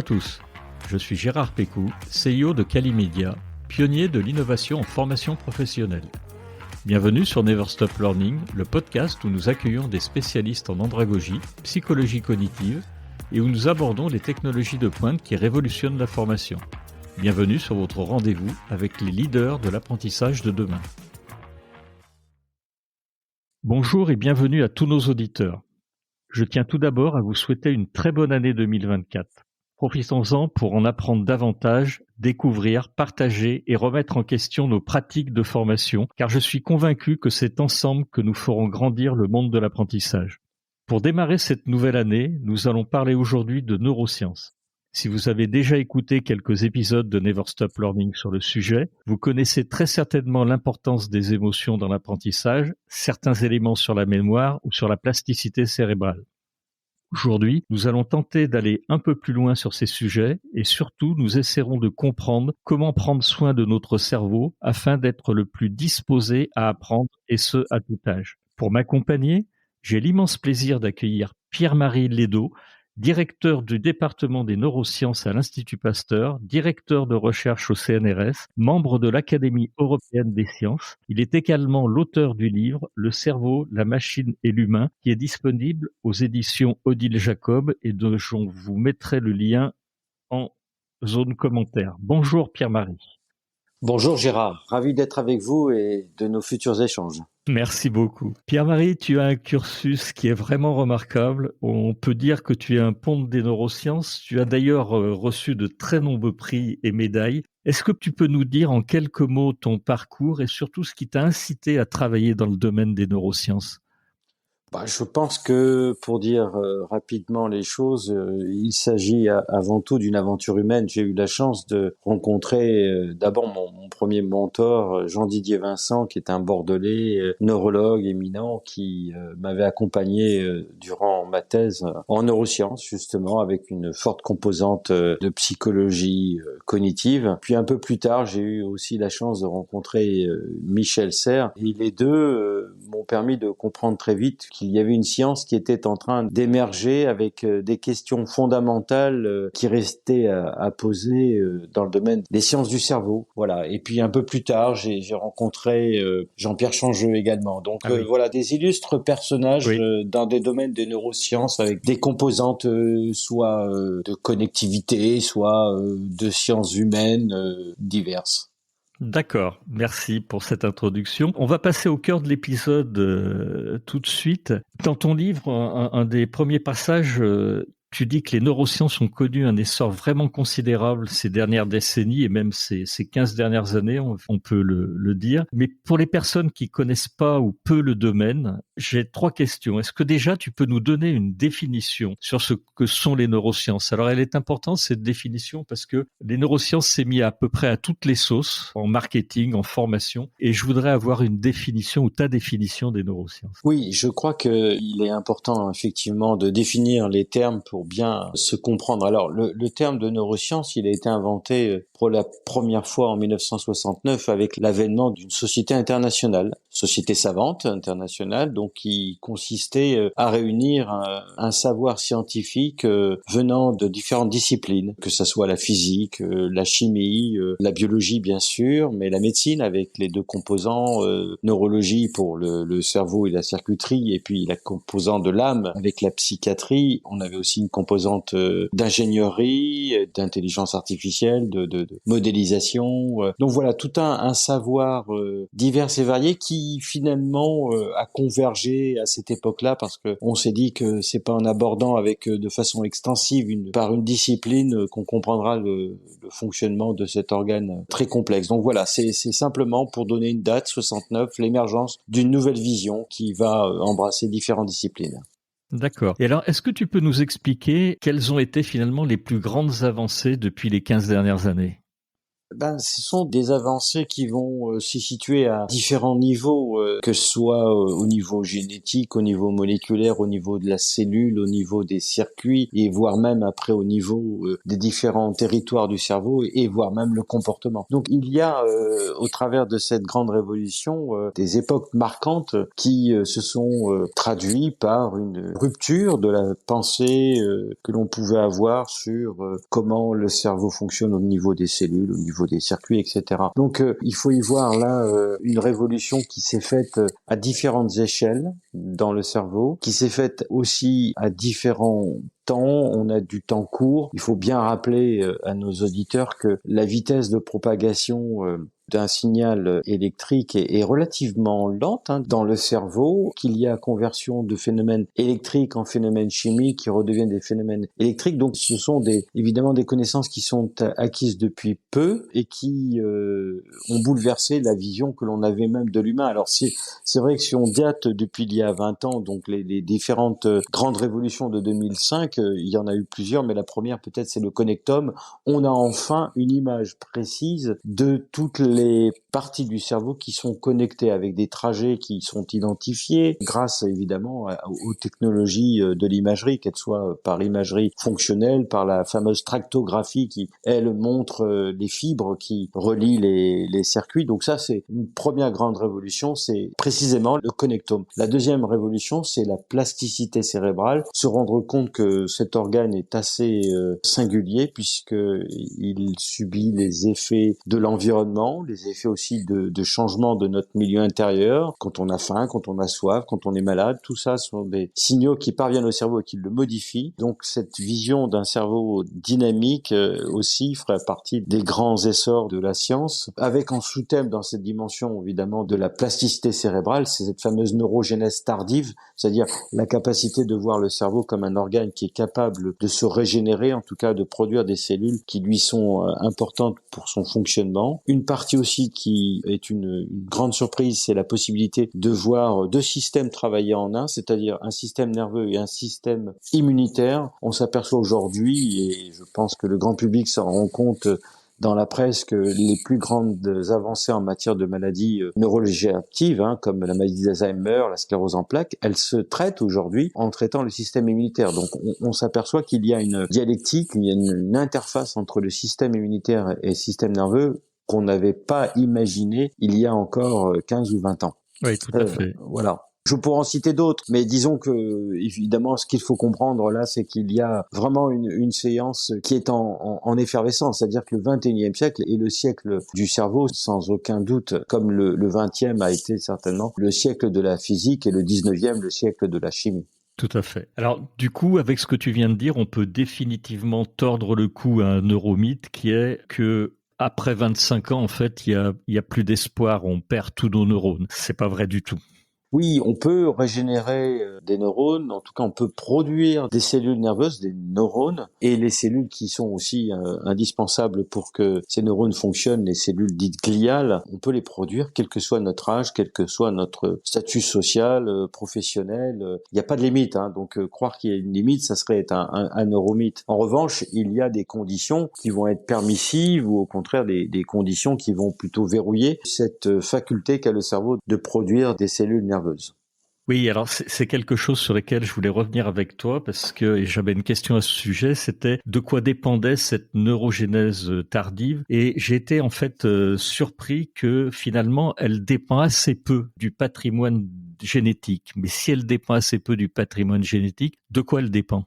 tous, je suis Gérard Pécou, CEO de Calimedia, pionnier de l'innovation en formation professionnelle. Bienvenue sur Never Stop Learning, le podcast où nous accueillons des spécialistes en andragogie, psychologie cognitive et où nous abordons les technologies de pointe qui révolutionnent la formation. Bienvenue sur votre rendez-vous avec les leaders de l'apprentissage de demain. Bonjour et bienvenue à tous nos auditeurs. Je tiens tout d'abord à vous souhaiter une très bonne année 2024. Profitons-en pour en apprendre davantage, découvrir, partager et remettre en question nos pratiques de formation, car je suis convaincu que c'est ensemble que nous ferons grandir le monde de l'apprentissage. Pour démarrer cette nouvelle année, nous allons parler aujourd'hui de neurosciences. Si vous avez déjà écouté quelques épisodes de Never Stop Learning sur le sujet, vous connaissez très certainement l'importance des émotions dans l'apprentissage, certains éléments sur la mémoire ou sur la plasticité cérébrale. Aujourd'hui, nous allons tenter d'aller un peu plus loin sur ces sujets et surtout nous essaierons de comprendre comment prendre soin de notre cerveau afin d'être le plus disposé à apprendre et ce à tout âge. Pour m'accompagner, j'ai l'immense plaisir d'accueillir Pierre-Marie Lédot, directeur du département des neurosciences à l'Institut Pasteur, directeur de recherche au CNRS, membre de l'Académie européenne des sciences. Il est également l'auteur du livre « Le cerveau, la machine et l'humain » qui est disponible aux éditions Odile Jacob et dont je vous mettrai le lien en zone commentaire. Bonjour Pierre-Marie. Bonjour Gérard, ravi d'être avec vous et de nos futurs échanges. Merci beaucoup. Pierre-Marie, tu as un cursus qui est vraiment remarquable. On peut dire que tu es un ponte des neurosciences. Tu as d'ailleurs reçu de très nombreux prix et médailles. Est-ce que tu peux nous dire en quelques mots ton parcours et surtout ce qui t'a incité à travailler dans le domaine des neurosciences ? Je pense que pour dire rapidement les choses, il s'agit avant tout d'une aventure humaine. J'ai eu la chance de rencontrer d'abord mon premier mentor, Jean-Didier Vincent, qui est un Bordelais, neurologue éminent, qui m'avait accompagné durant ma thèse en neurosciences, justement, avec une forte composante de psychologie cognitive. Puis un peu plus tard, j'ai eu aussi la chance de rencontrer Michel Serres. Et les deux m'ont permis de comprendre très vite qu'il y avait une science qui était en train d'émerger avec des questions fondamentales qui restaient à poser dans le domaine des sciences du cerveau. Voilà. Et puis un peu plus tard, j'ai rencontré Jean-Pierre Changeux également. Donc voilà, des illustres personnages dans des domaines des neurosciences avec des composantes soit de connectivité, soit de sciences humaines diverses. D'accord, merci pour cette introduction. On va passer au cœur de l'épisode tout de suite. Dans ton livre, un des premiers passages, tu dis que les neurosciences ont connu un essor vraiment considérable ces dernières décennies et même ces 15 dernières années, on peut le dire. Mais pour les personnes qui connaissent pas ou peu le domaine, j'ai 3 questions. Est-ce que déjà tu peux nous donner une définition sur ce que sont les neurosciences ? Alors elle est importante cette définition parce que les neurosciences s'est mis à peu près à toutes les sauces, en marketing, en formation, et je voudrais avoir une définition ou ta définition des neurosciences. Oui, je crois qu'il est important effectivement de définir les termes pour bien se comprendre. Alors le terme de neurosciences, il a été inventé pour la première fois en 1969 avec l'avènement d'une société internationale, société savante internationale, donc qui consistait à réunir un savoir scientifique venant de différentes disciplines, que ce soit la physique, la chimie, la biologie bien sûr, mais la médecine avec les deux composants, neurologie pour le cerveau et la circuiterie, et puis la composante de l'âme avec la psychiatrie. On avait aussi une composante d'ingénierie, d'intelligence artificielle, de modélisation. Donc voilà, tout un savoir divers et varié qui finalement a convergé à cette époque-là parce que on s'est dit que c'est pas en abordant avec de façon extensive par une discipline qu'on comprendra le fonctionnement de cet organe très complexe. Donc voilà, c'est simplement pour donner une date, 69, l'émergence d'une nouvelle vision qui va embrasser différentes disciplines. D'accord. Et alors, est-ce que tu peux nous expliquer quelles ont été finalement les plus grandes avancées depuis les 15 dernières années ? Ce sont des avancées qui vont se situer à différents niveaux, que ce soit au niveau génétique, au niveau moléculaire, au niveau de la cellule, au niveau des circuits, et voire même après au niveau des différents territoires du cerveau, et voire même le comportement. Donc il y a au travers de cette grande révolution des époques marquantes qui se sont traduites par une rupture de la pensée que l'on pouvait avoir sur comment le cerveau fonctionne au niveau des cellules, au niveau des circuits, etc. Donc il faut y voir là une révolution qui s'est faite à différentes échelles dans le cerveau, qui s'est faite aussi à différents temps, on a du temps court. Il faut bien rappeler à nos auditeurs que la vitesse de propagation d'un signal électrique est relativement lente dans le cerveau, qu'il y a conversion de phénomènes électriques en phénomènes chimiques qui redeviennent des phénomènes électriques. Donc ce sont évidemment des connaissances qui sont acquises depuis peu et qui ont bouleversé la vision que l'on avait même de l'humain. Alors c'est vrai que si on date depuis il y a 20 ans, donc les différentes grandes révolutions de 2005, il y en a eu plusieurs, mais la première peut-être c'est le connectome. On a enfin une image précise de toutes les parties du cerveau qui sont connectées avec des trajets qui sont identifiés grâce évidemment aux technologies de l'imagerie, qu'elles soient par imagerie fonctionnelle, par la fameuse tractographie qui, elle, montre les fibres qui relient les circuits. Donc ça, c'est une première grande révolution, c'est précisément le connectome. La deuxième révolution, c'est la plasticité cérébrale, se rendre compte que cet organe est assez singulier puisqu'il subit les effets de l'environnement, les effets aussi de changement de notre milieu intérieur, quand on a faim, quand on a soif, quand on est malade, tout ça sont des signaux qui parviennent au cerveau et qui le modifient. Donc cette vision d'un cerveau dynamique aussi ferait partie des grands essors de la science, avec en sous-thème dans cette dimension évidemment de la plasticité cérébrale, c'est cette fameuse neurogénèse tardive, c'est-à-dire la capacité de voir le cerveau comme un organe qui est capable de se régénérer, en tout cas de produire des cellules qui lui sont importantes pour son fonctionnement. Une partie aussi qui est une grande surprise, c'est la possibilité de voir deux systèmes travailler en un, c'est-à-dire un système nerveux et un système immunitaire. On s'aperçoit aujourd'hui, et je pense que le grand public s'en rend compte dans la presse, que les plus grandes avancées en matière de maladies neurodégénératives, comme la maladie d'Alzheimer, la sclérose en plaques, elles se traitent aujourd'hui en traitant le système immunitaire. Donc on s'aperçoit qu'il y a une dialectique, il y a une interface entre le système immunitaire et le système nerveux qu'on n'avait pas imaginé il y a encore 15 ou 20 ans. Oui, tout à fait. Voilà. Je pourrais en citer d'autres, mais disons que, évidemment, ce qu'il faut comprendre là, c'est qu'il y a vraiment une séance qui est en effervescence, c'est-à-dire que le 21e siècle est le siècle du cerveau, sans aucun doute, comme le 20e a été certainement le siècle de la physique et le 19e le siècle de la chimie. Tout à fait. Alors, du coup, avec ce que tu viens de dire, on peut définitivement tordre le cou à un neuromythe qui est que après 25 ans, en fait, il y a plus d'espoir, on perd tous nos neurones. C'est pas vrai du tout. Oui, on peut régénérer des neurones, en tout cas on peut produire des cellules nerveuses, des neurones, et les cellules qui sont aussi indispensables pour que ces neurones fonctionnent, les cellules dites gliales, on peut les produire quel que soit notre âge, quel que soit notre statut social, professionnel. Il n'y a pas de limite, donc croire qu'il y a une limite, ça serait être un neuromythe. En revanche, il y a des conditions qui vont être permissives ou au contraire des conditions qui vont plutôt verrouiller cette faculté qu'a le cerveau de produire des cellules nerveuses. Oui, alors c'est quelque chose sur lequel je voulais revenir avec toi parce que et j'avais une question à ce sujet, c'était de quoi dépendait cette neurogénèse tardive et j'ai été en fait surpris que finalement elle dépend assez peu du patrimoine génétique. Mais si elle dépend assez peu du patrimoine génétique, de quoi elle dépend ?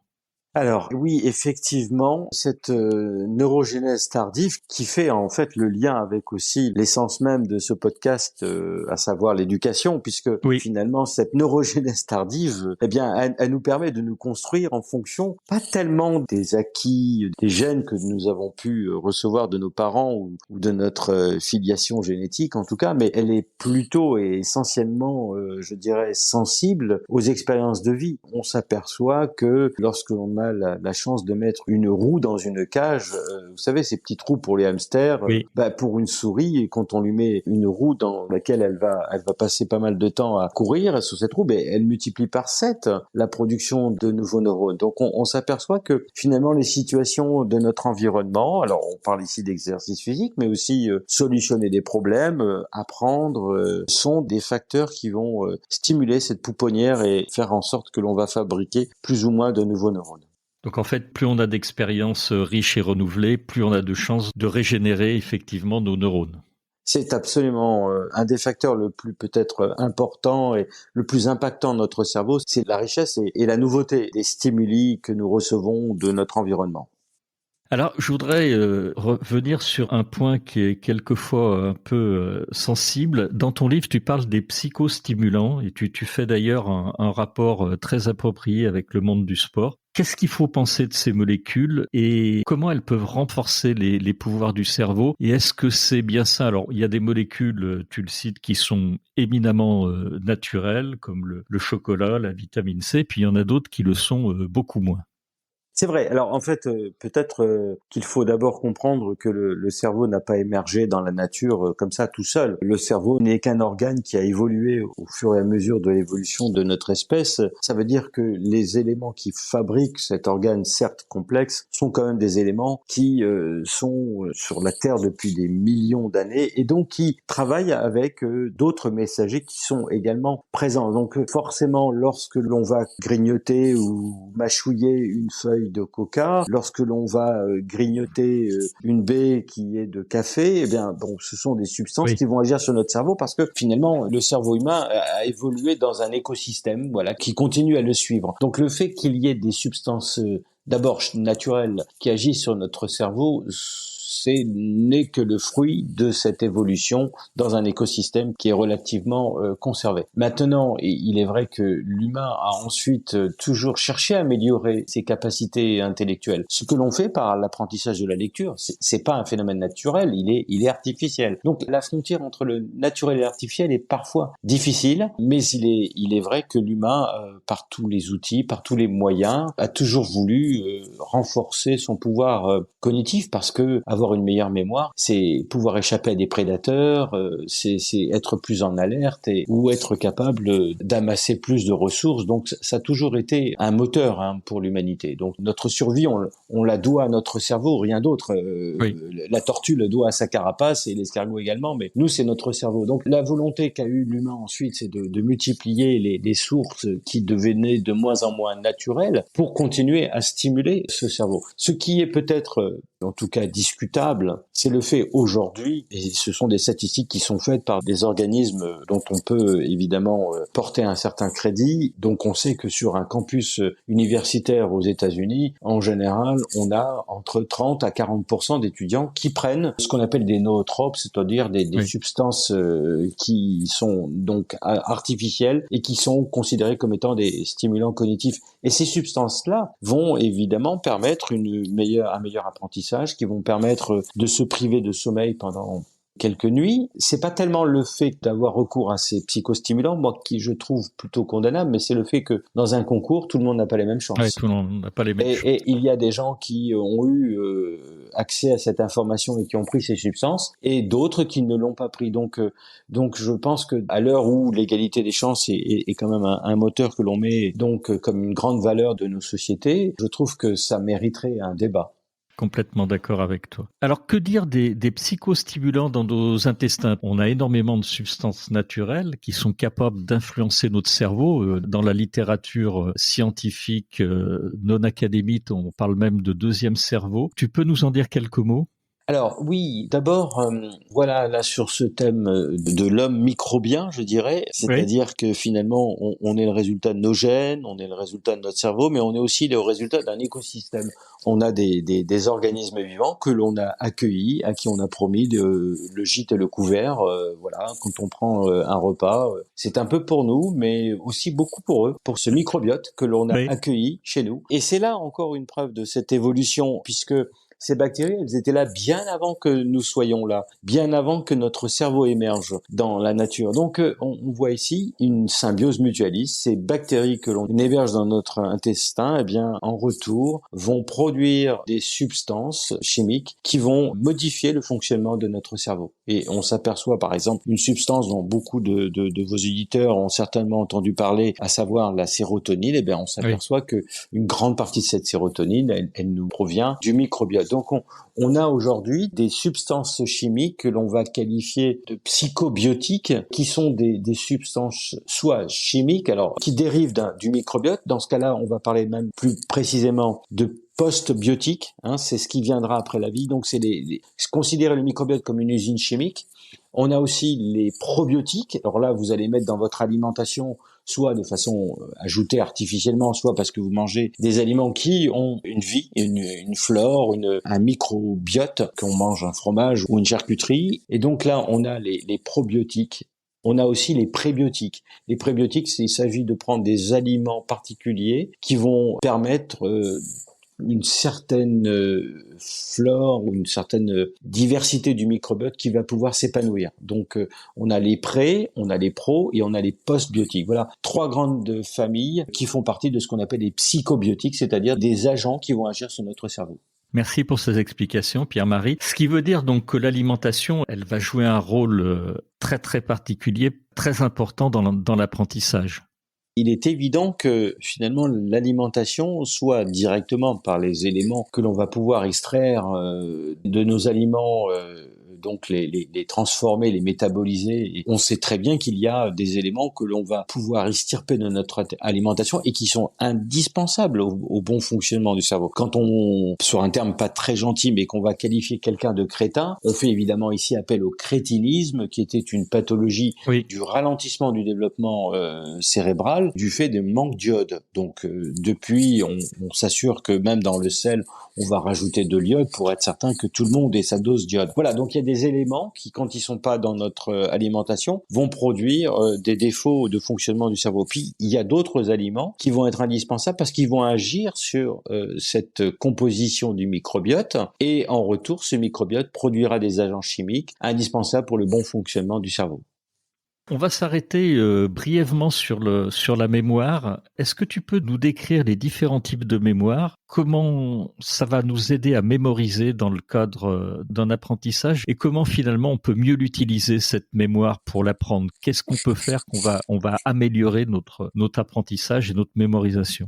Alors oui, effectivement, cette neurogénèse tardive qui fait en fait le lien avec aussi l'essence même de ce podcast, à savoir l'éducation, puisque Oui. finalement cette neurogénèse tardive, eh bien, elle nous permet de nous construire en fonction pas tellement des acquis, des gènes que nous avons pu recevoir de nos parents ou de notre filiation génétique en tout cas, mais elle est plutôt et essentiellement, je dirais, sensible aux expériences de vie. On s'aperçoit que lorsque l'on a a la chance de mettre une roue dans une cage, vous savez, ces petits trous pour les hamsters, Oui. pour une souris, et quand on lui met une roue dans laquelle elle va passer pas mal de temps à courir sur cette roue, elle multiplie par 7 la production de nouveaux neurones. Donc on s'aperçoit que finalement les situations de notre environnement, alors on parle ici d'exercice physique, mais aussi solutionner des problèmes, apprendre, sont des facteurs qui vont stimuler cette pouponnière et faire en sorte que l'on va fabriquer plus ou moins de nouveaux neurones. Donc en fait, plus on a d'expériences riches et renouvelées, plus on a de chances de régénérer effectivement nos neurones. C'est absolument un des facteurs le plus peut-être important et le plus impactant de notre cerveau, c'est la richesse et la nouveauté des stimuli que nous recevons de notre environnement. Alors, je voudrais revenir sur un point qui est quelquefois un peu sensible. Dans ton livre, tu parles des psychostimulants et tu fais d'ailleurs un rapport très approprié avec le monde du sport. Qu'est-ce qu'il faut penser de ces molécules et comment elles peuvent renforcer les pouvoirs du cerveau? Et est-ce que c'est bien ça? Alors, il y a des molécules, tu le cites, qui sont éminemment naturelles, comme le chocolat, la vitamine C, puis il y en a d'autres qui le sont beaucoup moins. C'est vrai. Alors en fait, peut-être qu'il faut d'abord comprendre que le cerveau n'a pas émergé dans la nature comme ça tout seul. Le cerveau n'est qu'un organe qui a évolué au fur et à mesure de l'évolution de notre espèce. Ça veut dire que les éléments qui fabriquent cet organe, certes complexe, sont quand même des éléments qui sont sur la Terre depuis des millions d'années et donc qui travaillent avec d'autres messagers qui sont également présents. Donc forcément, lorsque l'on va grignoter ou mâchouiller une feuille de coca, lorsque l'on va grignoter une baie qui est de café, ce sont des substances qui vont agir sur notre cerveau parce que finalement le cerveau humain a évolué dans un écosystème, voilà, qui continue à le suivre. Donc le fait qu'il y ait des substances d'abord naturelles qui agissent sur notre cerveau, n'est que le fruit de cette évolution dans un écosystème qui est relativement conservé. Maintenant, il est vrai que l'humain a ensuite toujours cherché à améliorer ses capacités intellectuelles. Ce que l'on fait par l'apprentissage de la lecture, c'est pas un phénomène naturel, il est artificiel. Donc la frontière entre le naturel et l'artificiel est parfois difficile, mais il est vrai que l'humain, par tous les outils, par tous les moyens, a toujours voulu renforcer son pouvoir cognitif parce que avoir une meilleure mémoire, c'est pouvoir échapper à des prédateurs, c'est être plus en alerte ou être capable d'amasser plus de ressources. Donc ça a toujours été un moteur pour l'humanité. Donc notre survie, on la doit à notre cerveau, rien d'autre. La tortue le doit à sa carapace et l'escargot également, mais nous c'est notre cerveau. Donc la volonté qu'a eu l'humain ensuite, c'est de multiplier les sources qui devenaient de moins en moins naturelles pour continuer à stimuler ce cerveau. Ce qui est peut-être en tout cas discutable, c'est le fait aujourd'hui, et ce sont des statistiques qui sont faites par des organismes dont on peut évidemment porter un certain crédit. Donc on sait que sur un campus universitaire aux États-Unis, en général, on a entre 30 à 40% d'étudiants qui prennent ce qu'on appelle des nootropes, c'est-à-dire des substances qui sont donc artificielles et qui sont considérées comme étant des stimulants cognitifs. Et ces substances-là vont évidemment permettre un meilleur apprentissage, qui vont permettre de se priver de sommeil pendant quelques nuits. C'est pas tellement le fait d'avoir recours à ces psychostimulants, moi, qui je trouve plutôt condamnable, mais c'est le fait que dans un concours, tout le monde n'a pas les mêmes chances. Ouais, tout le monde n'a pas les mêmes chances. Et il y a des gens qui ont eu accès à cette information et qui ont pris ces substances, et d'autres qui ne l'ont pas pris. Donc je pense que à l'heure où l'égalité des chances est quand même un moteur que l'on met donc comme une grande valeur de nos sociétés, je trouve que ça mériterait un débat. Complètement d'accord avec toi. Alors, que dire des psychostimulants dans nos intestins? On a énormément de substances naturelles qui sont capables d'influencer notre cerveau. Dans la littérature scientifique non académique, on parle même de deuxième cerveau. Tu peux nous en dire quelques mots? Alors oui, d'abord, voilà, là sur ce thème de l'homme microbien, je dirais, c'est-à-dire que finalement, on est le résultat de nos gènes, on est le résultat de notre cerveau, mais on est aussi le résultat d'un écosystème. On a des organismes vivants que l'on a accueillis, à qui on a promis le gîte et le couvert. Voilà, quand on prend un repas, c'est un peu pour nous, mais aussi beaucoup pour eux, pour ce microbiote que l'on a accueilli chez nous. Et c'est là encore une preuve de cette évolution, puisque ces bactéries, elles étaient là bien avant que nous soyons là, bien avant que notre cerveau émerge dans la nature. Donc, on voit ici une symbiose mutualiste. Ces bactéries que l'on héberge dans notre intestin, eh bien, en retour, vont produire des substances chimiques qui vont modifier le fonctionnement de notre cerveau. Et on s'aperçoit, par exemple, une substance dont beaucoup de vos auditeurs ont certainement entendu parler, à savoir la sérotonine. Eh bien, on s'aperçoit que une grande partie de cette sérotonine, elle nous provient du microbiote. Donc, on a aujourd'hui des substances chimiques que l'on va qualifier de psychobiotiques, qui sont des substances soit chimiques, alors qui dérivent du microbiote. Dans ce cas-là, on va parler même plus précisément de postbiotiques, c'est ce qui viendra après la vie. Donc, c'est considérer le microbiote comme une usine chimique. On a aussi les probiotiques. Alors là, vous allez mettre dans votre alimentation soit de façon ajoutée artificiellement, soit parce que vous mangez des aliments qui ont une vie, une flore, un microbiote, qu'on mange un fromage ou une charcuterie. Et donc là, on a les probiotiques. On a aussi les prébiotiques. Les prébiotiques, il s'agit de prendre des aliments particuliers qui vont permettre une certaine flore ou une certaine diversité du microbiote qui va pouvoir s'épanouir. Donc on a les pré, on a les pro et on a les postbiotiques. Voilà, 3 grandes familles qui font partie de ce qu'on appelle les psychobiotiques, c'est-à-dire des agents qui vont agir sur notre cerveau. Merci pour ces explications, Pierre-Marie. Ce qui veut dire donc que l'alimentation, elle va jouer un rôle très très particulier, très important dans l'apprentissage. Il est évident que finalement l'alimentation, soit directement par les éléments que l'on va pouvoir extraire de nos aliments, donc les transformer, les métaboliser. Et on sait très bien qu'il y a des éléments que l'on va pouvoir extirper de notre alimentation et qui sont indispensables au bon fonctionnement du cerveau. Quand on, sur un terme pas très gentil, mais qu'on va qualifier quelqu'un de crétin, on fait évidemment ici appel au crétinisme, qui était une pathologie du ralentissement du développement cérébral, du fait de manque d'iode. Donc depuis, on s'assure que même dans le sel, on va rajouter de l'iode pour être certain que tout le monde ait sa dose d'iode. Voilà, donc il y a des éléments qui, quand ils sont pas dans notre alimentation, vont produire des défauts de fonctionnement du cerveau. Puis il y a d'autres aliments qui vont être indispensables parce qu'ils vont agir sur cette composition du microbiote, et en retour, ce microbiote produira des agents chimiques indispensables pour le bon fonctionnement du cerveau. On va s'arrêter brièvement sur la mémoire. Est-ce que tu peux nous décrire les différents types de mémoire? Comment ça va nous aider à mémoriser dans le cadre d'un apprentissage, et comment finalement on peut mieux l'utiliser, cette mémoire, pour l'apprendre? Qu'est-ce qu'on peut faire on va améliorer notre apprentissage et notre mémorisation?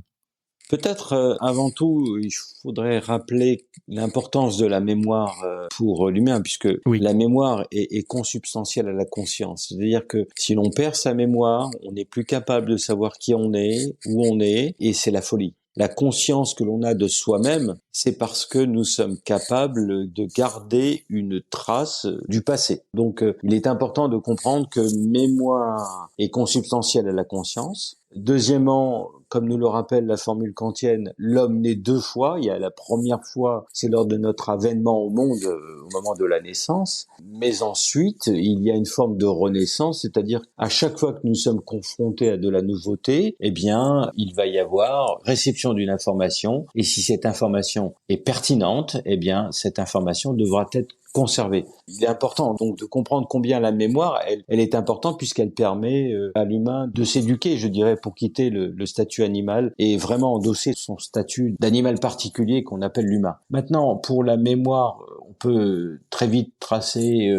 Peut-être avant tout, il faudrait rappeler l'importance de la mémoire pour l'humain, puisque la mémoire est consubstantielle à la conscience. C'est-à-dire que si l'on perd sa mémoire, on n'est plus capable de savoir qui on est, où on est, et c'est la folie. La conscience que l'on a de soi-même, c'est parce que nous sommes capables de garder une trace du passé. Donc, il est important de comprendre que mémoire est consubstantielle à la conscience. Deuxièmement, comme nous le rappelle la formule kantienne, l'homme naît 2 fois. Il y a la première fois, c'est lors de notre avènement au monde, au moment de la naissance. Mais ensuite, il y a une forme de renaissance, c'est-à-dire à chaque fois que nous sommes confrontés à de la nouveauté, eh bien, il va y avoir réception d'une information. Et si cette information est pertinente, eh bien, cette information devra être conservée. Il est important donc de comprendre combien la mémoire, elle est importante, puisqu'elle permet à l'humain de s'éduquer, je dirais, pour quitter le statut animal et vraiment endosser son statut d'animal particulier qu'on appelle l'humain. Maintenant, pour la mémoire, on peut très vite tracer,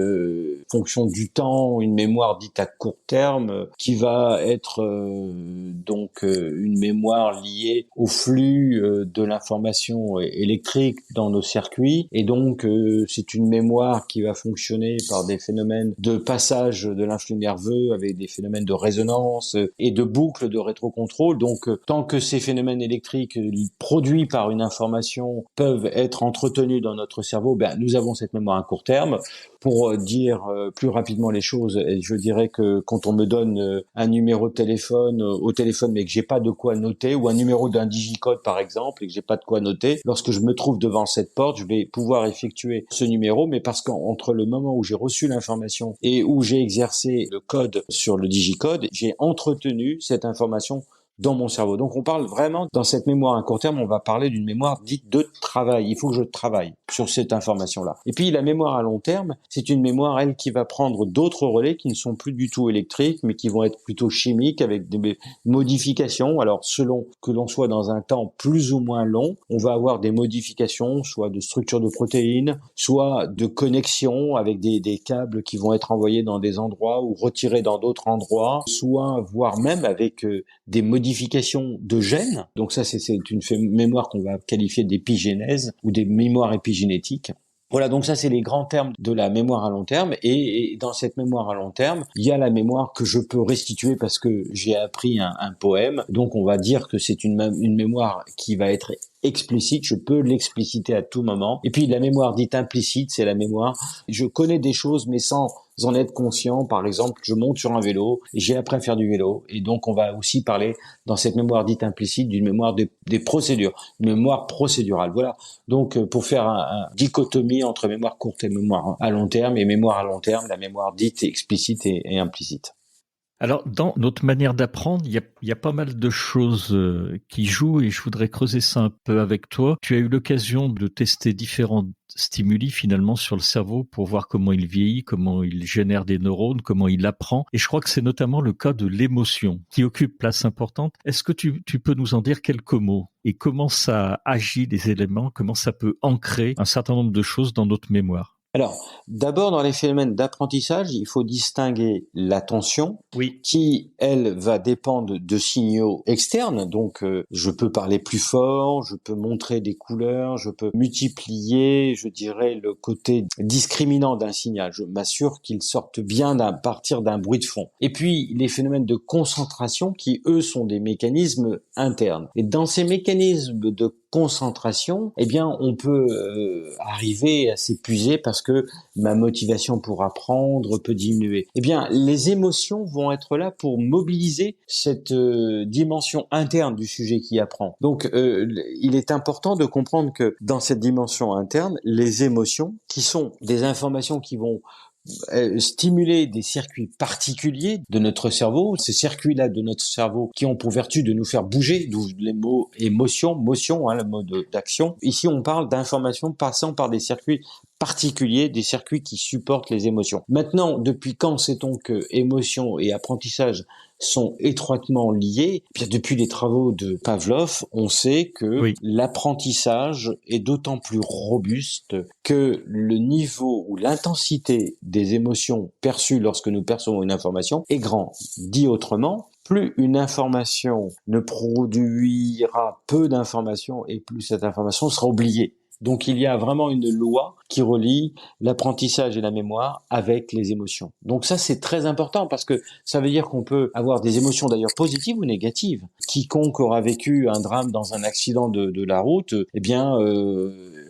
fonction du temps, une mémoire dite à court terme, qui va être donc une mémoire liée au flux de l'information électrique dans nos circuits, et donc c'est une mémoire qui va fonctionner par des phénomènes de passage de l'influx nerveux avec des phénomènes de résonance et de boucles de rétrocontrôle. Donc tant que ces phénomènes électriques produits par une information peuvent être entretenus dans notre cerveau, nous avons cette mémoire à court terme. Pour dire plus rapidement les choses, je dirais que quand on me donne un numéro de téléphone au téléphone, mais que j'ai pas de quoi noter, ou un numéro d'un digicode par exemple, et que j'ai pas de quoi noter, lorsque je me trouve devant cette porte, je vais pouvoir effectuer ce numéro, mais parce qu'entre le moment où j'ai reçu l'information et où j'ai exercé le code sur le digicode, j'ai entretenu cette information dans mon cerveau. Donc on parle vraiment, dans cette mémoire à court terme, on va parler d'une mémoire dite de travail. Il faut que je travaille sur cette information-là. Et puis la mémoire à long terme, c'est une mémoire, elle, qui va prendre d'autres relais qui ne sont plus du tout électriques, mais qui vont être plutôt chimiques avec des modifications. Alors selon que l'on soit dans un temps plus ou moins long, on va avoir des modifications, soit de structure de protéines, soit de connexions avec des câbles qui vont être envoyés dans des endroits ou retirés dans d'autres endroits, soit voire même avec des modifications de gènes. Donc ça, c'est une mémoire qu'on va qualifier d'épigénèse ou des mémoires épigénétiques. Voilà, donc ça, c'est les grands termes de la mémoire à long terme. Et dans cette mémoire à long terme, il y a la mémoire que je peux restituer parce que j'ai appris un poème. Donc, on va dire que c'est une mémoire qui va être explicite. Je peux l'expliciter à tout moment. Et puis, la mémoire dite implicite, c'est la mémoire. Je connais des choses, mais sans en être conscient. Par exemple, je monte sur un vélo et j'ai appris à faire du vélo. Et donc, on va aussi parler dans cette mémoire dite implicite d'une mémoire des procédures, une mémoire procédurale. Voilà. Donc, pour faire un dichotomie entre mémoire courte et mémoire à long terme, et mémoire à long terme, la mémoire dite explicite et implicite. Alors, dans notre manière d'apprendre, il y a pas mal de choses qui jouent et je voudrais creuser ça un peu avec toi. Tu as eu l'occasion de tester différents stimuli finalement sur le cerveau pour voir comment il vieillit, comment il génère des neurones, comment il apprend. Et je crois que c'est notamment le cas de l'émotion qui occupe place importante. Est-ce que tu peux nous en dire quelques mots et comment ça agit des éléments, comment ça peut ancrer un certain nombre de choses dans notre mémoire? Alors, d'abord, dans les phénomènes d'apprentissage, il faut distinguer l'attention, oui, qui, elle, va dépendre de signaux externes. Donc, je peux parler plus fort, je peux montrer des couleurs, je peux multiplier, je dirais, le côté discriminant d'un signal. Je m'assure qu'il sorte bien à partir d'un bruit de fond. Et puis, les phénomènes de concentration, qui, eux, sont des mécanismes internes. Et dans ces mécanismes de concentration, eh bien, on peut arriver à s'épuiser parce que ma motivation pour apprendre peut diminuer. Eh bien, les émotions vont être là pour mobiliser cette dimension interne du sujet qui apprend. Donc, il est important de comprendre que dans cette dimension interne, les émotions, qui sont des informations qui vont stimuler des circuits particuliers de notre cerveau, ces circuits-là de notre cerveau qui ont pour vertu de nous faire bouger, d'où les mots émotion, motion, le mot d'action. Ici, on parle d'informations passant par des circuits particuliers, des circuits qui supportent les émotions. Maintenant, depuis quand sait-on que émotion et apprentissage sont étroitement liés? Bien, depuis les travaux de Pavlov, on sait que oui. l'apprentissage est d'autant plus robuste que le niveau ou l'intensité des émotions perçues lorsque nous percevons une information est grand. Dit autrement, plus une information ne produira peu d'informations et plus cette information sera oubliée. Donc il y a vraiment une loi qui relie l'apprentissage et la mémoire avec les émotions. Donc ça, c'est très important parce que ça veut dire qu'on peut avoir des émotions d'ailleurs positives ou négatives. Quiconque aura vécu un drame dans un accident de la route, eh bien,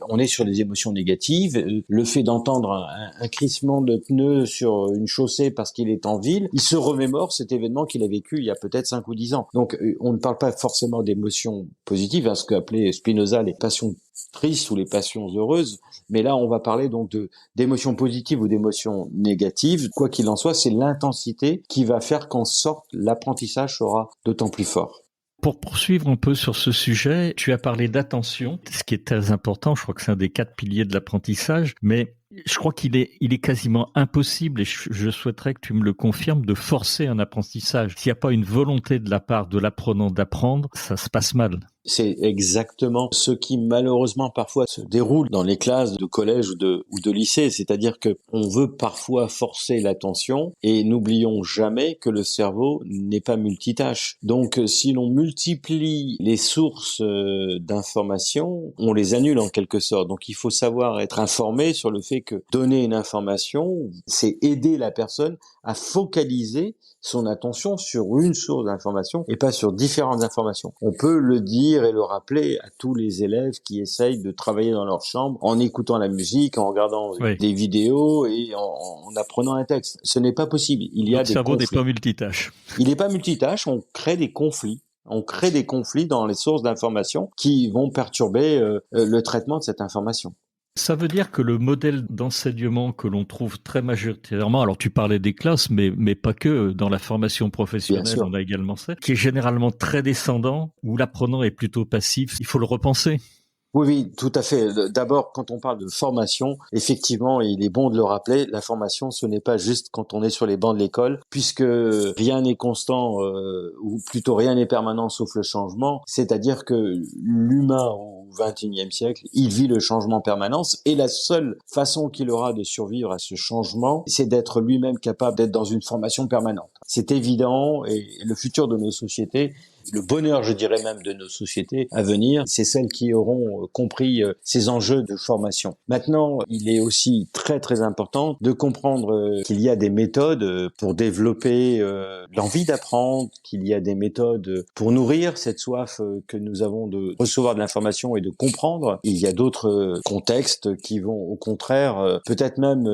on est sur des émotions négatives. Le fait d'entendre un crissement de pneus sur une chaussée parce qu'il est en ville, il se remémore cet événement qu'il a vécu il y a peut-être 5 ou 10 ans. Donc on ne parle pas forcément d'émotions positives, ce qu'appelait Spinoza les passions tristes ou les passions heureuses, mais là on va parler donc d'émotions positives ou d'émotions négatives. Quoi qu'il en soit, c'est l'intensité qui va faire qu'en sorte l'apprentissage sera d'autant plus fort. Pour poursuivre un peu sur ce sujet, tu as parlé d'attention, ce qui est très important. Je crois que c'est un des 4 piliers de l'apprentissage, mais je crois qu'il est quasiment impossible, et je souhaiterais que tu me le confirmes, de forcer un apprentissage. S'il n'y a pas une volonté de la part de l'apprenant d'apprendre, ça se passe mal. C'est exactement ce qui malheureusement parfois se déroule dans les classes de collège ou de lycée, c'est-à-dire que on veut parfois forcer l'attention et n'oublions jamais que le cerveau n'est pas multitâche. Donc si l'on multiplie les sources d'informations, on les annule en quelque sorte. Donc il faut savoir être informé sur le fait que donner une information, c'est aider la personne à focaliser son attention sur une source d'information et pas sur différentes informations. On peut le dire et le rappeler à tous les élèves qui essayent de travailler dans leur chambre en écoutant la musique, en regardant des vidéos et en apprenant un texte. Ce n'est pas possible. Il y a des cerveau conflits. n'est pas multitâche. Il n'est pas multitâche, on crée des conflits. On crée des conflits dans les sources d'information qui vont perturber le traitement de cette information. Ça veut dire que le modèle d'enseignement que l'on trouve très majoritairement, alors tu parlais des classes, mais pas que, dans la formation Bien professionnelle, sûr. on a également ça, qui est généralement très descendant, où l'apprenant est plutôt passif. Il faut le repenser. Oui, oui, tout à fait. D'abord, quand on parle de formation, effectivement, il est bon de le rappeler, la formation, ce n'est pas juste quand on est sur les bancs de l'école, puisque rien n'est constant, ou plutôt rien n'est permanent sauf le changement. C'est-à-dire que l'humain au XXIe siècle, il vit le changement en permanence, et la seule façon qu'il aura de survivre à ce changement, c'est d'être lui-même capable d'être dans une formation permanente. C'est évident, et le futur de nos sociétés, le bonheur, je dirais même, de nos sociétés à venir, c'est celles qui auront compris ces enjeux de formation. Maintenant, il est aussi très très important de comprendre qu'il y a des méthodes pour développer l'envie d'apprendre, qu'il y a des méthodes pour nourrir cette soif que nous avons de recevoir de l'information et de comprendre. Il y a d'autres contextes qui vont au contraire peut-être même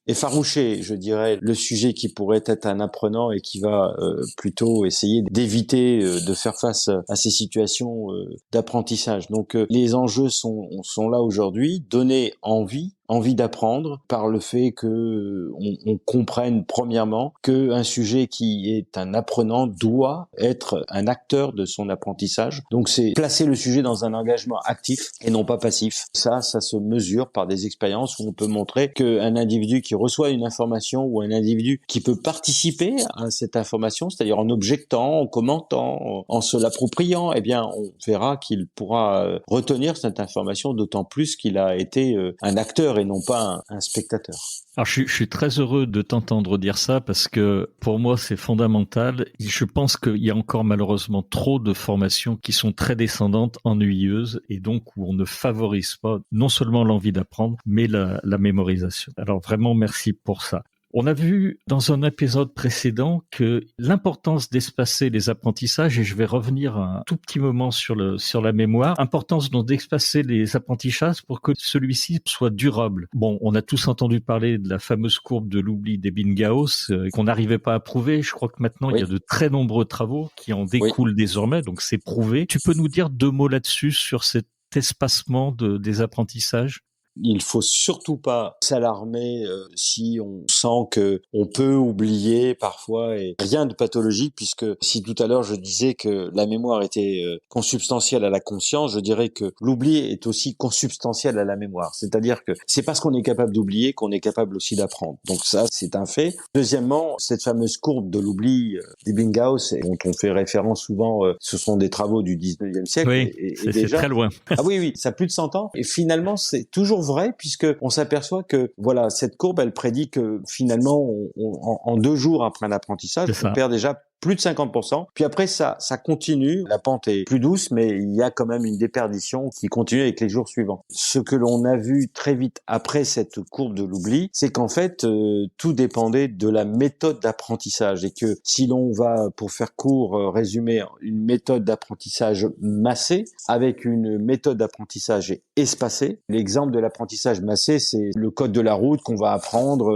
effaroucher, je dirais, le sujet qui pourrait être un apprenant et qui va plutôt essayer d'éviter de faire face à ces situations d'apprentissage. Donc les enjeux sont là aujourd'hui, donner envie d'apprendre par le fait que on comprenne premièrement que un sujet qui est un apprenant doit être un acteur de son apprentissage. Donc c'est placer le sujet dans un engagement actif et non pas passif. Ça se mesure par des expériences où on peut montrer qu'un individu qui reçoit une information ou un individu qui peut participer à cette information, c'est-à-dire en objectant, en commentant, en se l'appropriant, eh bien on verra qu'il pourra retenir cette information, d'autant plus qu'il a été un acteur et non pas un spectateur. Alors, je suis très heureux de t'entendre dire ça parce que pour moi, c'est fondamental. Je pense qu'il y a encore malheureusement trop de formations qui sont très descendantes, ennuyeuses et donc où on ne favorise pas non seulement l'envie d'apprendre, mais la mémorisation. Alors vraiment, merci pour ça. On a vu dans un épisode précédent que l'importance d'espacer les apprentissages, et je vais revenir un tout petit moment sur la mémoire, importance donc d'espacer les apprentissages pour que celui-ci soit durable. Bon, on a tous entendu parler de la fameuse courbe de l'oubli d'Ebbinghaus qu'on n'arrivait pas à prouver. Je crois que maintenant, il y a de très nombreux travaux qui en découlent désormais, donc c'est prouvé. Tu peux nous dire 2 mots là-dessus sur cet espacement des apprentissages? Il faut surtout pas s'alarmer si on sent que on peut oublier parfois, et rien de pathologique, puisque si tout à l'heure je disais que la mémoire était consubstantielle à la conscience, je dirais que l'oubli est aussi consubstantiel à la mémoire. C'est-à-dire que c'est parce qu'on est capable d'oublier qu'on est capable aussi d'apprendre. Donc ça, c'est un fait. Deuxièmement, cette fameuse courbe de l'oubli d'Ebbinghaus, dont on fait référence souvent, ce sont des travaux du 19e siècle. Oui, et c'est déjà, très loin. ah oui, oui, ça a plus de 100 ans. Et finalement, c'est toujours vrai, puisque on s'aperçoit que voilà, cette courbe, elle prédit que finalement, en 2 jours après un apprentissage, on perd déjà plus de 50%. Puis après, ça continue. La pente est plus douce, mais il y a quand même une déperdition qui continue avec les jours suivants. Ce que l'on a vu très vite après cette courbe de l'oubli, c'est qu'en fait, tout dépendait de la méthode d'apprentissage, et que si l'on va, pour faire court, résumer une méthode d'apprentissage massée avec une méthode d'apprentissage espacée. L'exemple de l'apprentissage massé, c'est le code de la route qu'on va apprendre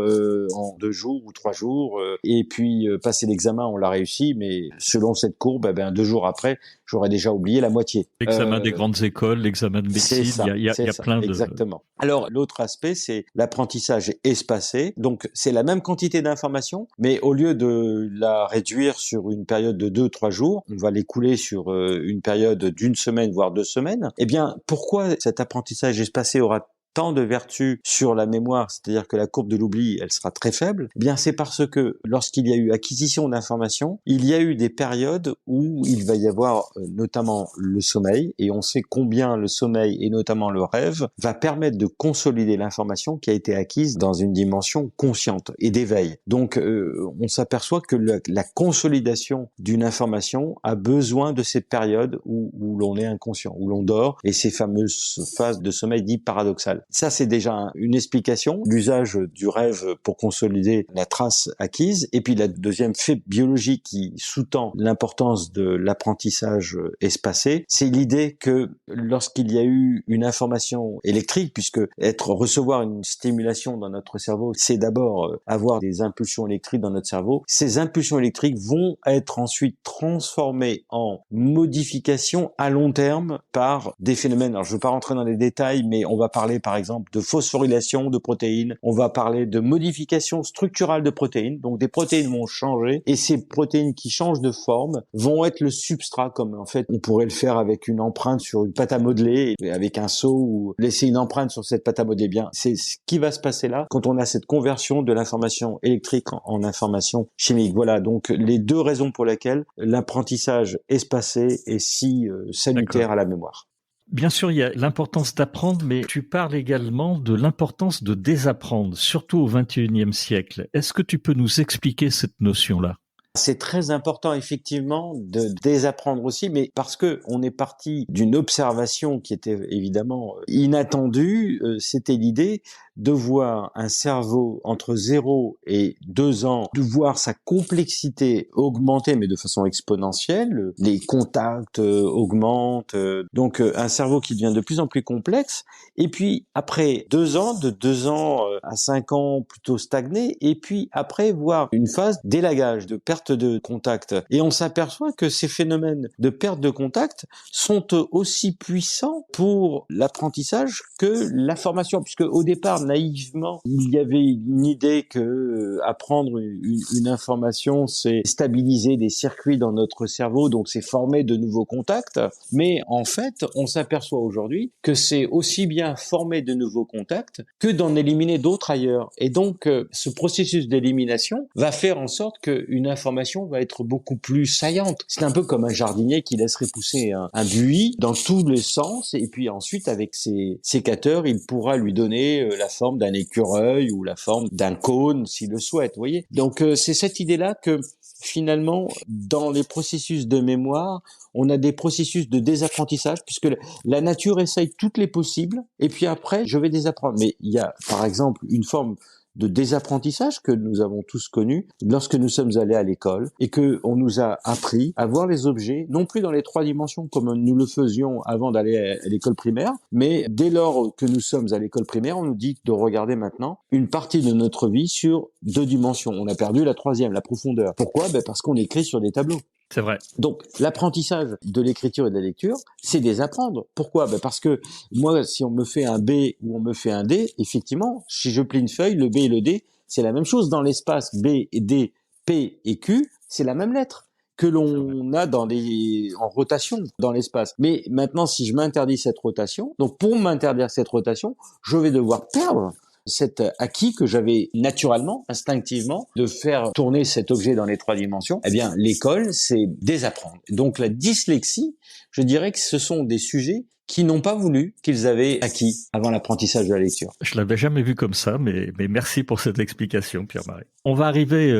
en 2 jours ou 3 jours, et puis passer l'examen, on l'a réussi. Mais selon cette courbe, 2 jours après, j'aurais déjà oublié la moitié. L'examen des grandes écoles, l'examen de médecine, il y a plein de... Exactement. Alors, l'autre aspect, c'est l'apprentissage espacé. Donc, c'est la même quantité d'informations, mais au lieu de la réduire sur une période de 2-3 jours, on va l'écouler sur une période d'1 semaine, voire 2 semaines. Eh bien, pourquoi cet apprentissage espacé aura tant de vertus sur la mémoire, c'est-à-dire que la courbe de l'oubli, elle sera très faible, eh bien c'est parce que lorsqu'il y a eu acquisition d'informations, il y a eu des périodes où il va y avoir notamment le sommeil, et on sait combien le sommeil et notamment le rêve va permettre de consolider l'information qui a été acquise dans une dimension consciente et d'éveil. Donc on s'aperçoit que la consolidation d'une information a besoin de cette période où l'on est inconscient, où l'on dort, et ces fameuses phases de sommeil dit paradoxales. Ça, c'est déjà une explication, l'usage du rêve pour consolider la trace acquise. Et puis la deuxième fait biologique qui sous-tend l'importance de l'apprentissage espacé, c'est l'idée que lorsqu'il y a eu une information électrique, puisque recevoir une stimulation dans notre cerveau, c'est d'abord avoir des impulsions électriques dans notre cerveau, ces impulsions électriques vont être ensuite transformées en modifications à long terme par des phénomènes. Alors je ne veux pas rentrer dans les détails, mais on va parler par par exemple de phosphorylation de protéines, on va parler de modification structurale de protéines, donc des protéines vont changer et ces protéines qui changent de forme vont être le substrat, comme en fait on pourrait le faire avec une empreinte sur une pâte à modeler, avec un seau ou laisser une empreinte sur cette pâte à modeler. Bien, c'est ce qui va se passer là quand on a cette conversion de l'information électrique en information chimique. Voilà donc les deux raisons pour lesquelles l'apprentissage espacé est si salutaire à la mémoire. Bien sûr, il y a l'importance d'apprendre, mais tu parles également de l'importance de désapprendre, surtout au XXIe siècle. Est-ce que tu peux nous expliquer cette notion-là? C'est très important effectivement de désapprendre aussi, mais parce que on est parti d'une observation qui était évidemment inattendue, c'était l'idée de voir un cerveau entre 0 et 2 ans, de voir sa complexité augmenter, mais de façon exponentielle. Les contacts augmentent, donc un cerveau qui devient de plus en plus complexe. Et puis après 2 ans, de 2 ans à 5 ans plutôt stagné, et puis après voir une phase d'élagage, de perte de contact. Et on s'aperçoit que ces phénomènes de perte de contact sont aussi puissants pour l'apprentissage que la formation, puisque au départ, naïvement, il y avait une idée que apprendre une information, c'est stabiliser des circuits dans notre cerveau, donc c'est former de nouveaux contacts. Mais en fait, on s'aperçoit aujourd'hui que c'est aussi bien former de nouveaux contacts que d'en éliminer d'autres ailleurs. Et donc, ce processus d'élimination va faire en sorte qu'une information va être beaucoup plus saillante. C'est un peu comme un jardinier qui laisserait pousser un buis dans tous les sens, et puis ensuite, avec ses sécateurs, il pourra lui donner la forme d'un écureuil ou la forme d'un cône s'il le souhaite, vous voyez. Donc, c'est cette idée-là que finalement, dans les processus de mémoire, on a des processus de désapprentissage, puisque la nature essaye toutes les possibles, et puis après, je vais désapprendre. Mais il y a, par exemple, une forme de désapprentissage que nous avons tous connu lorsque nous sommes allés à l'école et que on nous a appris à voir les objets non plus dans les 3 dimensions comme nous le faisions avant d'aller à l'école primaire, mais dès lors que nous sommes à l'école primaire, on nous dit de regarder maintenant une partie de notre vie sur 2 dimensions. On a perdu la 3e, la profondeur. Pourquoi? Parce qu'on écrit sur des tableaux. C'est vrai. Donc, l'apprentissage de l'écriture et de la lecture, c'est désapprendre. Pourquoi? Parce que moi, si on me fait un B ou on me fait un D, effectivement, si je plie une feuille, le B et le D, c'est la même chose dans l'espace B et D, P et Q, c'est la même lettre que l'on a en rotation dans l'espace. Mais maintenant, si je m'interdis cette rotation, donc pour m'interdire cette rotation, je vais devoir perdre cet acquis que j'avais naturellement, instinctivement, de faire tourner cet objet dans les 3 dimensions. Eh bien, l'école, c'est désapprendre. Donc la dyslexie, je dirais que ce sont des sujets qui n'ont pas voulu qu'ils avaient acquis avant l'apprentissage de la lecture. Je l'avais jamais vu comme ça, mais merci pour cette explication, Pierre-Marie. On va arriver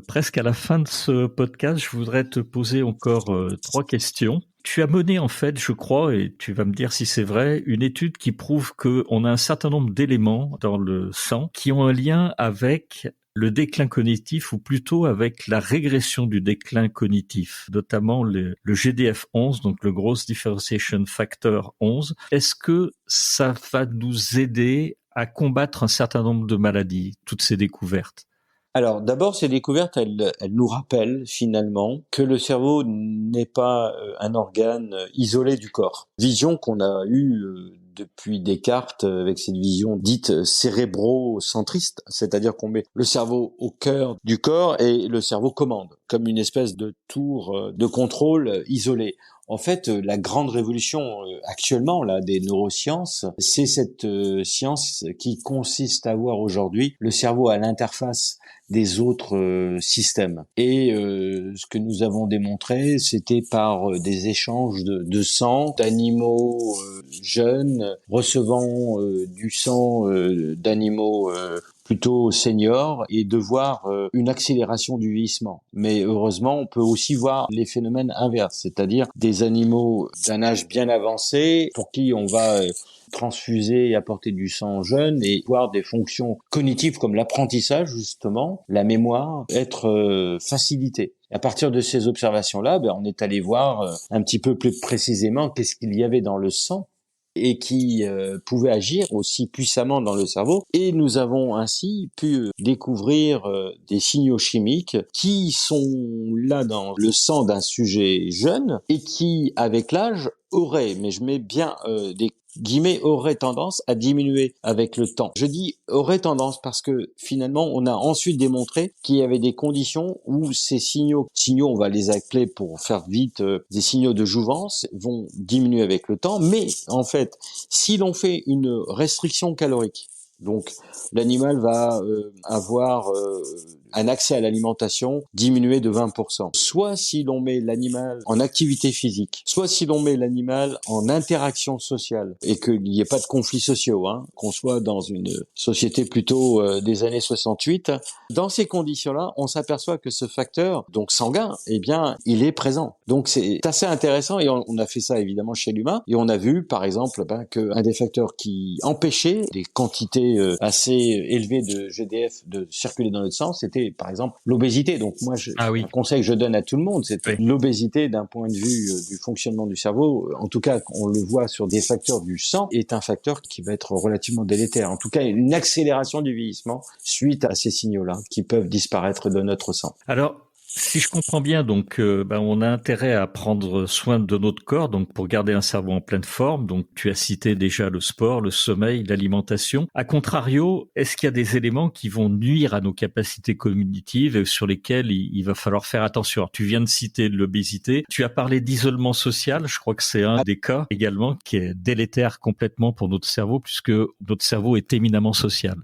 presque à la fin de ce podcast. Je voudrais te poser encore 3 questions. Tu as mené en fait, je crois, et tu vas me dire si c'est vrai, une étude qui prouve qu'on a un certain nombre d'éléments dans le sang qui ont un lien avec le déclin cognitif, ou plutôt avec la régression du déclin cognitif, notamment le GDF11, donc le Gross Differentiation Factor 11. Est-ce que ça va nous aider à combattre un certain nombre de maladies, toutes ces découvertes? Alors, d'abord, ces découvertes, elles nous rappellent finalement que le cerveau n'est pas un organe isolé du corps. Vision qu'on a eue depuis Descartes avec cette vision dite cérébrocentriste, c'est-à-dire qu'on met le cerveau au cœur du corps et le cerveau commande, comme une espèce de tour de contrôle isolée. En fait, la grande révolution actuellement là des neurosciences, c'est cette science qui consiste à voir aujourd'hui le cerveau à l'interface des autres systèmes. Et ce que nous avons démontré, c'était par des échanges de sang d'animaux jeunes recevant du sang d'animaux plutôt seniors, et de voir une accélération du vieillissement. Mais heureusement, on peut aussi voir les phénomènes inverses, c'est-à-dire des animaux d'un âge bien avancé pour qui on va transfuser et apporter du sang jeune et voir des fonctions cognitives comme l'apprentissage, justement, la mémoire, être facilitées. À partir de ces observations-là, on est allé voir un petit peu plus précisément qu'est-ce qu'il y avait dans le sang et qui pouvait agir aussi puissamment dans le cerveau. Et nous avons ainsi pu découvrir des signaux chimiques qui sont là dans le sang d'un sujet jeune et qui, avec l'âge, auraient, mais je mets bien des guillemets, aurait tendance à diminuer avec le temps. Je dis aurait tendance parce que finalement, on a ensuite démontré qu'il y avait des conditions où ces signaux, on va les appeler pour faire vite, des signaux de jouvence vont diminuer avec le temps. Mais en fait, si l'on fait une restriction calorique, donc l'animal va avoir un accès à l'alimentation diminué de 20%. Soit si l'on met l'animal en activité physique, soit si l'on met l'animal en interaction sociale et qu'il n'y ait pas de conflits sociaux, qu'on soit dans une société plutôt des années 68. Dans ces conditions-là, on s'aperçoit que ce facteur, donc sanguin, eh bien, il est présent. Donc c'est assez intéressant et on a fait ça évidemment chez l'humain et on a vu par exemple qu'un des facteurs qui empêchait des quantités assez élevées de GDF de circuler dans notre sang, c'était par exemple l'obésité. Donc moi, un conseil que je donne à tout le monde, c'est l'obésité d'un point de vue du fonctionnement du cerveau, en tout cas on le voit sur des facteurs du sang, est un facteur qui va être relativement délétère. En tout cas, une accélération du vieillissement suite à ces signaux-là qui peuvent disparaître de notre sang. Alors, si je comprends bien, donc, on a intérêt à prendre soin de notre corps, donc pour garder un cerveau en pleine forme. Donc, tu as cité déjà le sport, le sommeil, l'alimentation. A contrario, est-ce qu'il y a des éléments qui vont nuire à nos capacités cognitives et sur lesquels il va falloir faire attention? Alors, tu viens de citer l'obésité. Tu as parlé d'isolement social. Je crois que c'est un des cas également qui est délétère complètement pour notre cerveau puisque notre cerveau est éminemment social.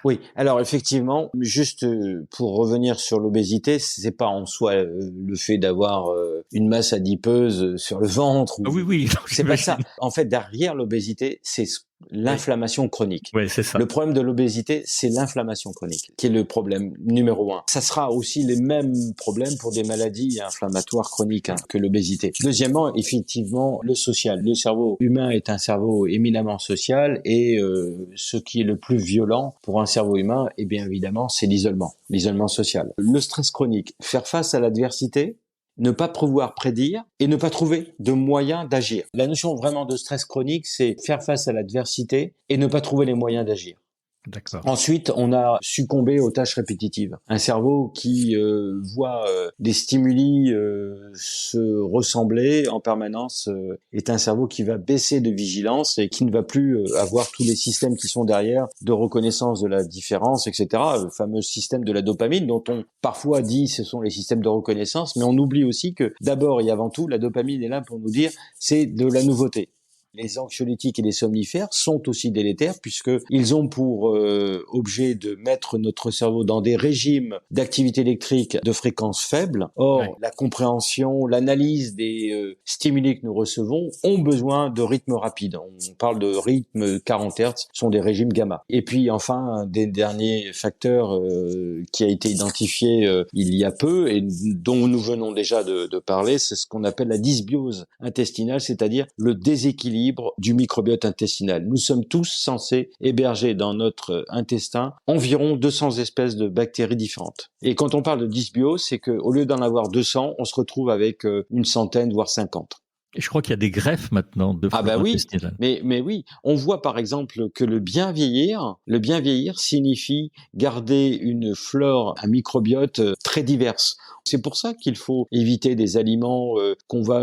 Oui, alors effectivement, juste pour revenir sur l'obésité, c'est pas en soi le fait d'avoir une masse adipeuse sur le ventre. Oui, c'est pas ça. En fait, derrière l'obésité, c'est l'inflammation chronique. Oui, c'est ça. Le problème de l'obésité, c'est l'inflammation chronique, qui est le problème numéro 1. Ça sera aussi les mêmes problèmes pour des maladies inflammatoires chroniques que l'obésité. Deuxièmement, effectivement, le social. Le cerveau humain est un cerveau éminemment social et ce qui est le plus violent pour un cerveau humain, eh bien évidemment, c'est l'isolement social. Le stress chronique, faire face à l'adversité, ne pas pouvoir prédire et ne pas trouver de moyens d'agir. La notion vraiment de stress chronique, c'est faire face à l'adversité et ne pas trouver les moyens d'agir. D'accord. Ensuite, on a succombé aux tâches répétitives. Un cerveau qui voit des stimuli se ressembler en permanence est un cerveau qui va baisser de vigilance et qui ne va plus avoir tous les systèmes qui sont derrière de reconnaissance de la différence, etc. Le fameux système de la dopamine dont on parfois dit ce sont les systèmes de reconnaissance, mais on oublie aussi que d'abord et avant tout, la dopamine est là pour nous dire c'est de la nouveauté. Les anxiolytiques et les somnifères sont aussi délétères puisqu'ils ont pour objet de mettre notre cerveau dans des régimes d'activité électrique de fréquence faible. Or, la compréhension, l'analyse des stimuli que nous recevons ont besoin de rythme rapide. On parle de rythme 40 Hz, sont des régimes gamma. Et puis enfin, un des derniers facteurs qui a été identifié il y a peu et dont nous venons déjà de parler, c'est ce qu'on appelle la dysbiose intestinale, c'est-à-dire le déséquilibre du microbiote intestinal. Nous sommes tous censés héberger dans notre intestin environ 200 espèces de bactéries différentes. Et quand on parle de dysbiose, c'est qu'au lieu d'en avoir 200, on se retrouve avec une centaine, voire 50. Et je crois qu'il y a des greffes maintenant de flore intestinale. Mais oui, on voit par exemple que le bien vieillir signifie garder une flore, un microbiote très diverse. C'est pour ça qu'il faut éviter des aliments qu'on va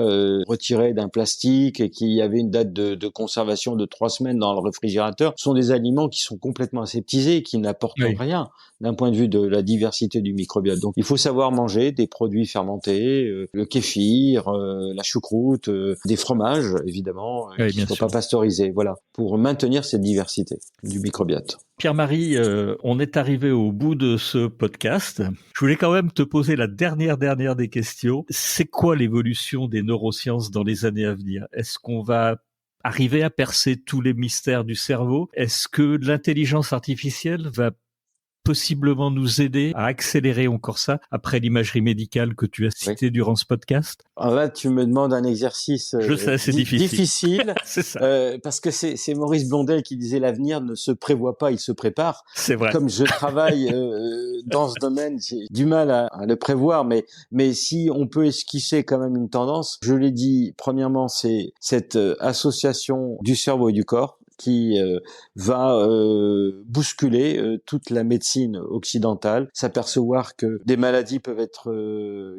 retirer d'un plastique et qui avaient une date de conservation de 3 semaines dans le réfrigérateur. Ce sont des aliments qui sont complètement aseptisés, qui n'apportent rien d'un point de vue de la diversité du microbiote. Donc il faut savoir manger des produits fermentés, le kéfir, la choucroute, des fromages évidemment, qui ne sont pas pasteurisés, voilà, pour maintenir cette diversité du microbiote. Pierre-Marie, on est arrivé au bout de ce podcast. Je voulais quand même te poser la dernière des questions. C'est quoi l'évolution des neurosciences dans les années à venir? Est-ce qu'on va arriver à percer tous les mystères du cerveau? Est-ce que l'intelligence artificielle va possiblement nous aider à accélérer encore ça après l'imagerie médicale que tu as citée durant ce podcast? Alors là, tu me demandes un exercice Je sais, c'est difficile. C'est ça. Parce que c'est Maurice Blondel qui disait l'avenir ne se prévoit pas, il se prépare. C'est vrai. Comme je travaille dans ce domaine, j'ai du mal à le prévoir, mais si on peut esquisser quand même une tendance, je l'ai dit, premièrement, c'est cette association du cerveau et du corps qui va bousculer toute la médecine occidentale, s'apercevoir que des maladies peuvent être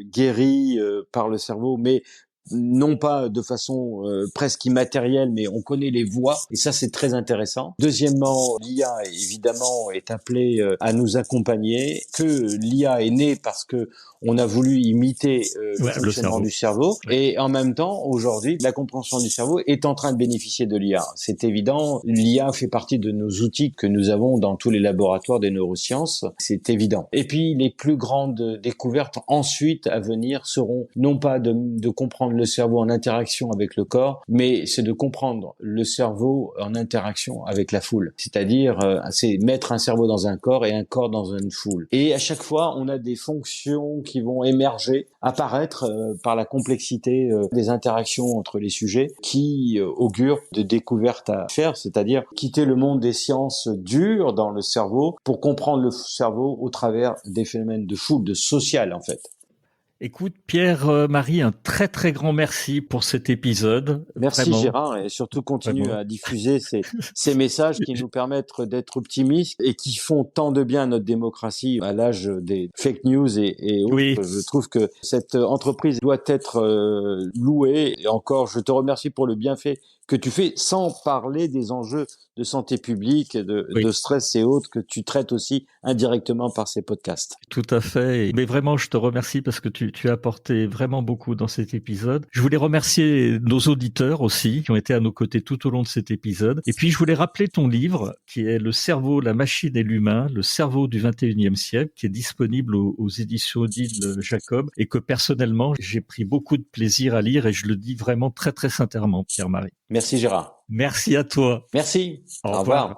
guéries par le cerveau, mais non pas de façon presque immatérielle, mais on connaît les voies, et ça c'est très intéressant. Deuxièmement, l'IA évidemment est appelée à nous accompagner, que l'IA est née parce que on a voulu imiter le fonctionnement du cerveau, et en même temps, aujourd'hui, la compréhension du cerveau est en train de bénéficier de l'IA. C'est évident, l'IA fait partie de nos outils que nous avons dans tous les laboratoires des neurosciences, c'est évident. Et puis, les plus grandes découvertes ensuite à venir seront non pas de comprendre le cerveau en interaction avec le corps, mais c'est de comprendre le cerveau en interaction avec la foule. C'est-à-dire, c'est mettre un cerveau dans un corps et un corps dans une foule. Et à chaque fois, on a des fonctions qui vont émerger, apparaître par la complexité des interactions entre les sujets, qui augurent de découvertes à faire, c'est-à-dire quitter le monde des sciences dures dans le cerveau pour comprendre le cerveau au travers des phénomènes de foule, de social en fait. Écoute, Pierre-Marie, un très très grand merci pour cet épisode. Merci Vraiment. Gérard, et surtout continue à diffuser ces messages qui nous permettent d'être optimistes et qui font tant de bien à notre démocratie à l'âge des fake news et autres. Oui. Je trouve que cette entreprise doit être louée. Et encore, je te remercie pour le bienfait que tu fais, sans parler des enjeux de santé publique, de stress et autres que tu traites aussi indirectement par ces podcasts. Tout à fait. Mais vraiment, je te remercie parce que tu as apporté vraiment beaucoup dans cet épisode. Je voulais remercier nos auditeurs aussi qui ont été à nos côtés tout au long de cet épisode. Et puis, je voulais rappeler ton livre qui est Le cerveau, la machine et l'humain, le cerveau du 21e siècle, qui est disponible aux éditions Odile Jacob et que personnellement, j'ai pris beaucoup de plaisir à lire et je le dis vraiment très, très sincèrement, Pierre-Marie. Merci Gérard. Merci à toi. Merci. Au revoir.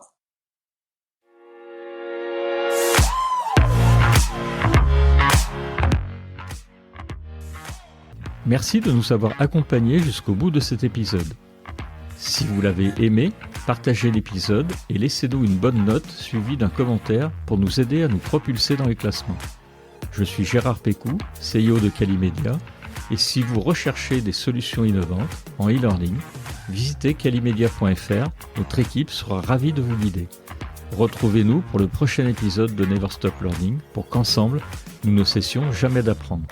Merci de nous avoir accompagnés jusqu'au bout de cet épisode. Si vous l'avez aimé, partagez l'épisode et laissez-nous une bonne note suivie d'un commentaire pour nous aider à nous propulser dans les classements. Je suis Gérard Pécou, CEO de Calimedia, et si vous recherchez des solutions innovantes en e-learning, visitez calimedia.fr, notre équipe sera ravie de vous guider. Retrouvez-nous pour le prochain épisode de Never Stop Learning pour qu'ensemble, nous ne cessions jamais d'apprendre.